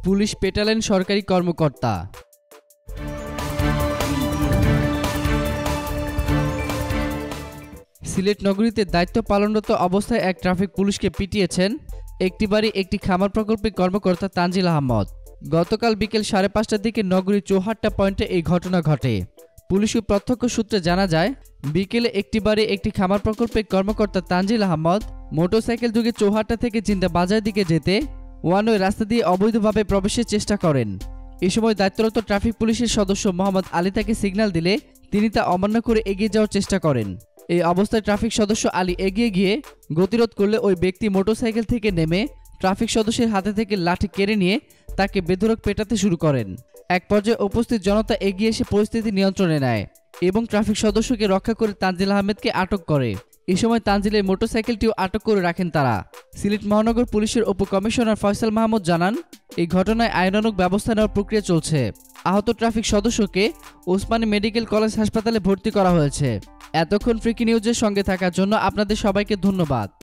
Police পেটালেন সরকারি কর্মকর্তা। সিলেট নগরীতে দায়িত্ব পালনরত অবস্থায় এক ট্রাফিক পুলিশকে পিটিয়েছেন একটি বাড়ি একটি খামার প্রকল্পের কর্মকর্তা তানজিল আহমদ। গতকাল বিকেল 5:30টার দিকে নগরীর চৌহাট্টা পয়েন্টে এই ঘটনা ঘটে। পুলিশ ও প্রত্যক্ষ সূত্রে জানা যায়, বিকেলে একটি বাড়ি একটি খামার প্রকল্পের কর্মকর্তা তানজিল আহমদ মোটরসাইকেল যোগে চৌহাট্টা থেকে জিন্দা বাজার দিকে যেতে ওয়ানওয়ে রাস্তা দিয়ে অবৈধভাবে প্রবেশের চেষ্টা করেন। এ সময় দায়িত্বরত ট্রাফিক পুলিশের সদস্য মোহাম্মদ আলী তাকে সিগন্যাল দিলে তিনি তা অমান্য করে এগিয়ে যাওয়ার চেষ্টা করেন। এই অবস্থায় ট্রাফিক সদস্য আলী এগিয়ে গিয়ে গতিরোধ করলে ওই ব্যক্তি মোটরসাইকেল থেকে নেমে ট্রাফিক সদস্যের হাতে থেকে লাঠি কেড়ে নিয়ে তাকে বেধড়ক পেটাতে শুরু করেন। এক পর্যায়ে উপস্থিত জনতা এগিয়ে এসে পরিস্থিতি নিয়ন্ত্রণে নেয় এবং ট্রাফিক সদস্যকে রক্ষা করে তানজিল আহমেদকে আটক করে। এ সময় তানজিলের মোটরসাইকেলটিও আটক করে রাখেন তারা। সিলেট মহানগর পুলিশের উপকমিশনার ফয়সাল মাহমুদ জানান, এই ঘটনায় আইনানুগ ব্যবস্থা নেওয়ার প্রক্রিয়া চলছে। আহত ট্রাফিক সদস্যকে ওসমানী মেডিকেল কলেজ হাসপাতালে ভর্তি করা হয়েছে। এতক্ষণ ফ্রিকি নিউজের সঙ্গে থাকার জন্য আপনাদের সবাইকে ধন্যবাদ।